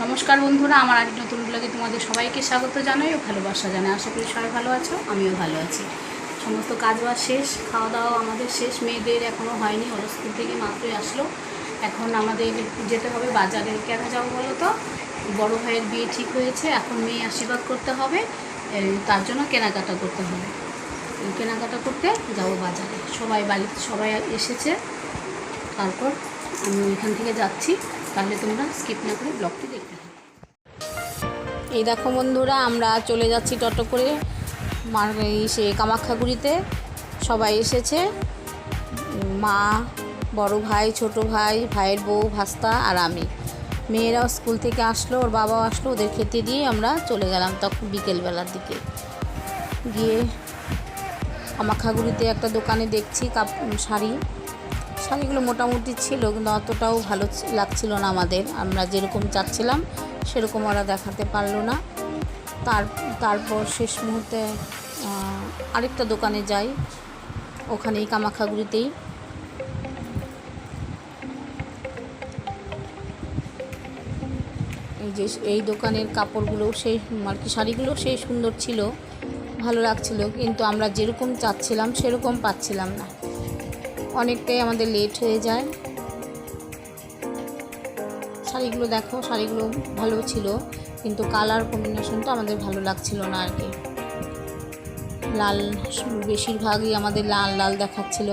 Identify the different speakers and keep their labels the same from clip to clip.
Speaker 1: নমস্কার বন্ধুরা, আমার আজ নতুন ব্লগে তোমাদের সবাইকে স্বাগত জানাই ও ভালোবাসা জানাই। আশা করি সবাই ভালো আছো, আমিও ভালো আছি। সমস্ত কাজবাজ শেষ, খাওয়া দাওয়া আমাদের শেষ। মেয়েদের এখনও হয়নি, ওরা স্কুল থেকে মাত্রই আসলো। এখন আমাদের যেতে হবে বাজারে। কেন যাবো বলো তো? বড় ভাইয়ের বিয়ে ঠিক হয়েছে, এখন মেয়ে আশীর্বাদ করতে হবে, তার জন্য কেনাকাটা করতে হবে। কেনাকাটা করতে যাবো বাজারে। সবাই বাড়িতে সবাই এসেছে, তারপর আমি এখান থেকে যাচ্ছি। তাহলে তোমরা স্কিপ না করে ব্লগটি দেখতে থাকো। এই দেখো বন্ধুরা, আমরা চলে যাচ্ছি টোটো করে সে কামাখ্যাগুড়িতে। সবাই এসেছে, মা, বড় ভাই, ছোট ভাই, ভাইয়ের বউ, ভাস্তা আর আমি। মেয়েরাও স্কুল থেকে আসলো, ওর বাবাও আসলো, ওদের খেতে দিয়ে আমরা চলে গেলাম। তখন বিকেলবেলার দিকে গিয়ে কামাখ্যাগুড়িতে একটা দোকানে দেখছি শাড়িগুলো মোটামুটি ছিল, কিন্তু অতটাও ভালো লাগছিল না আমাদের। আমরা যেরকম চাচ্ছিলাম সেরকম ওরা দেখাতে পারলো না। তারপর শেষ মুহূর্তে আরেকটা দোকানে যাই, ওখানেই কামাখ্যাগুড়িতেই। এই দোকানের কাপড়গুলো শাড়িগুলো সেই সুন্দর ছিল, ভালো লাগছিল, কিন্তু আমরা যেরকম চাচ্ছিলাম সেরকম পাচ্ছিলাম না। অনেকটাই আমাদের লেট হয়ে যায়। শাড়িগুলো দেখো, শাড়িগুলো ভালো ছিল, কিন্তু কালার কম্বিনেশনটা আমাদের ভালো লাগছিল না আর কি। লাল, বেশিরভাগই আমাদের লাল লাল দেখাচ্ছিল।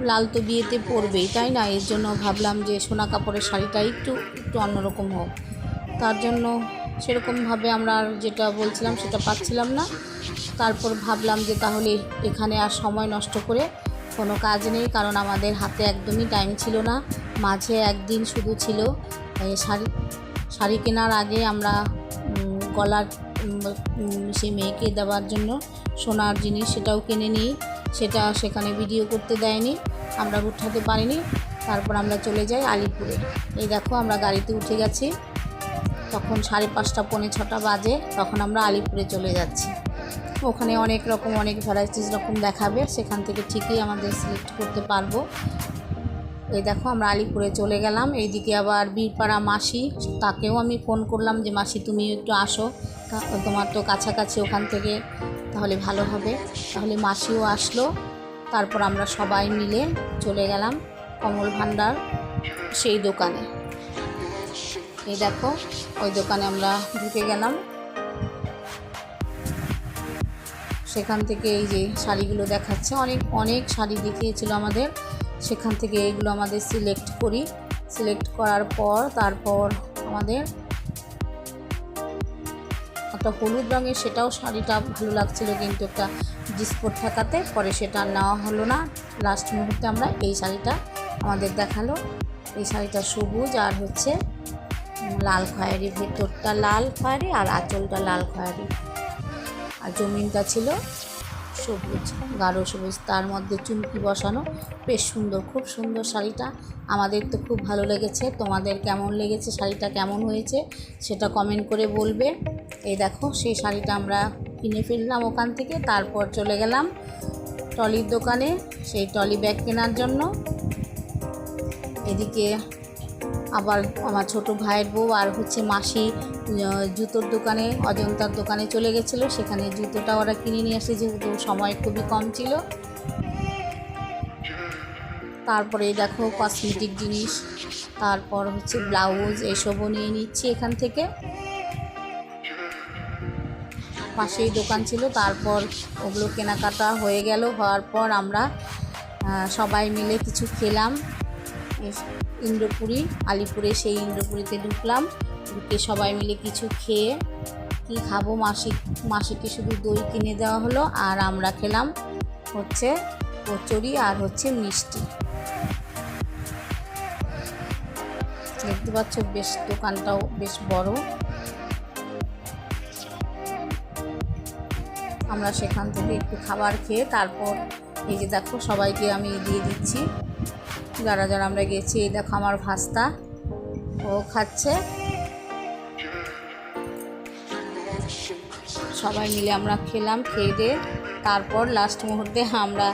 Speaker 1: লাল তো বিয়েতে পরবেই, তাই না? এর জন্য ভাবলাম যে সোনা কাপড়ের শাড়িটা একটু অন্যরকম হোক। তার জন্য সেরকমভাবে আমরা যেটা বলছিলাম সেটা পাচ্ছিলাম না। তারপর ভাবলাম যে তাহলে এখানে আর সময় নষ্ট করে কোনো কাজ নেই, কারণ আমাদের হাতে একদমই টাইম ছিল না। মাঝে একদিন শুধু ছিল। শাড়ি কেনার আগে আমরা গলার সেই মেয়েকে দেওয়ার জন্য সোনার জিনিস সেটাও কিনে নিই। সেখানে ভিডিও করতে দেয়নি, আমরা উঠাতে পারিনি। তারপর আমরা চলে যাই আলিপুরে। এই দেখো, আমরা গাড়িতে উঠে গেছি। তখন 5:30 পৌনে 6টা বাজে। তখন আমরা আলিপুরে চলে যাচ্ছি। ওখানে অনেক ভ্যারাইটিস রকম দেখাবে, সেখান থেকে ঠিকই আমাদের সিলেক্ট করতে পারবো। এই দেখো, আমরা আলিপুরে চলে গেলাম। এইদিকে আবার বীরপাড়া মাসি, তাকেও আমি ফোন করলাম যে মাসি তুমি একটু আসো, তোমার তো কাছাকাছি ওখান থেকে, তাহলে ভালো হবে। তাহলে মাসিও আসলো। তারপর আমরা সবাই মিলে চলে গেলাম কমল ভাণ্ডার সেই দোকানে। এই দেখো, ওই দোকানে আমরা ঢুকে গেলাম। সেখান থেকে এই যে শাড়িগুলো দেখাচ্ছে, অনেক শাড়ি দেখিয়েছিল আমাদের। সেখান থেকে এইগুলো আমাদের সিলেক্ট করার পর তারপর আমাদের একটা হলুদ রঙের, সেটাও শাড়িটা ভালো লাগছিল, কিন্তু একটা ডিসপোর্ট থাকাতে পরে সেটা নেওয়া হলো না। লাস্ট মুহূর্তে আমরা এই শাড়িটা আমাদের দেখালো। এই শাড়িটা সবুজ আর হচ্ছে লাল খয়েরি, ভেতরটা লাল খয়েরি আর আঁচলটা লাল খয়েরি, আর জমিনটা ছিল সবুজ, গাঢ় সবুজ, তার মধ্যে চুমকি বসানো। বেশ সুন্দর, খুব সুন্দর শাড়িটা। আমাদের তো খুব ভালো লেগেছে। তোমাদের কেমন লেগেছে, শাড়িটা কেমন হয়েছে সেটা কমেন্ট করে বলবে। এই দেখো, সেই শাড়িটা আমরা কিনে ফেললাম ওখান থেকে। তারপর চলে গেলাম ট্রলির দোকানে, সেই ট্রলি ব্যাগ কেনার জন্য। এদিকে আবার আমার ছোট ভাইয়ের বউ আর হচ্ছে মাসি জুতোর দোকানে, অজন্তার দোকানে চলে গেছিলো। সেখানে জুতোটা ওরা কিনে নিয়ে আসে, যেহেতু সময় খুবই কম ছিল। তারপরে দেখো কসমেটিক জিনিস, তারপর হচ্ছে ব্লাউজ, এসবও নিয়ে নিচ্ছি এখান থেকে। পাশেই দোকান ছিল। তারপর ওগুলো কেনাকাটা হওয়ার পর আমরা সবাই মিলে কিছু খেলাম। ইন্দ্রপুরি, আলিপুরে সেই ইন্দ্রপুরিতে ঢুকলাম। ঢুকে সবাই মিলে কিছু খেয়ে, কি খাবো, মাসিকে শুধু দই কিনে দেওয়া হলো, আর আমরা খেলাম হচ্ছে কচুরি আর হচ্ছে মিষ্টি। দেখতে পাচ্ছ, বেশ দোকানটাও বেশ বড়। আমরা সেখান থেকে একটু খাবার খেয়ে তারপর এই যে দেখো, সবাইকে আমি দিয়ে দিচ্ছি যারা আমরা গেছি। এই দেখো, আমার ভাস্তা, ও খাচ্ছে। সবাই মিলে আমরা খেলাম, খেয়ে দিয়ে তারপর লাস্ট মুহূর্তে আমরা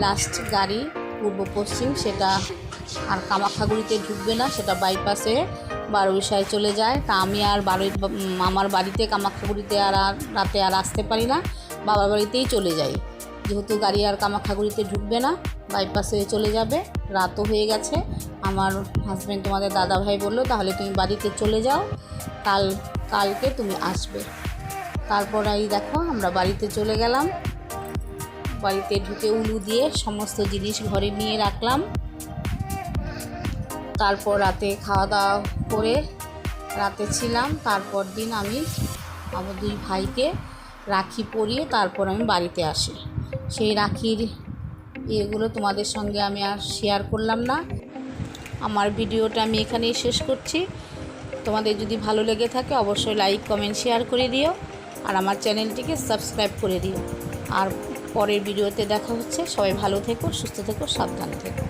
Speaker 1: লাস্ট গাড়ি পূর্ব পশ্চিম, সেটা আর কামাখ্যাগুড়িতে ঢুকবে না, সেটা বাইপাসে বারোবিশায় চলে যায়। তা আমি আর আমার বাড়িতে কামাখ্যাগুড়িতে আর রাতে আর আসতে পারি না, বাবার বাড়িতেই চলে যাই। যেহেতু গাড়ি আর কামাখ্যাগুড়িতে ঢুকবে না, বাইপাস হয়ে চলে যাবে, রাতও হয়ে গেছে। আমার হাজব্যান্ড তোমাদের দাদাভাই বললো তাহলে তুমি বাড়িতে চলে যাও, কালকে তুমি আসবে। তারপর এই দেখো আমরা বাড়িতে চলে গেলাম। বাড়িতে ঢুকে উলু দিয়ে সমস্ত জিনিস ঘরে নিয়ে রাখলাম। তারপর রাতে খাওয়া দাওয়া করে রাতে ছিলাম। তারপর দিন আমি আমার 2 ভাইকে রাখি পরিয়ে তারপর আমি বাড়িতে আসি। সেই রাখির ইয়েগুলো তোমাদের সঙ্গে আমি আর শেয়ার করলাম না। আমার ভিডিওটা আমি এখানেই শেষ করছি। তোমাদের যদি ভালো লেগে থাকে অবশ্যই লাইক কমেন্ট শেয়ার করে দিও, আর আমার চ্যানেলটিকে সাবস্ক্রাইব করে দিও। আর পরের ভিডিওতে দেখা হচ্ছে। সবাই ভালো থেকো, সুস্থ থেকো, সাবধানে থেকো।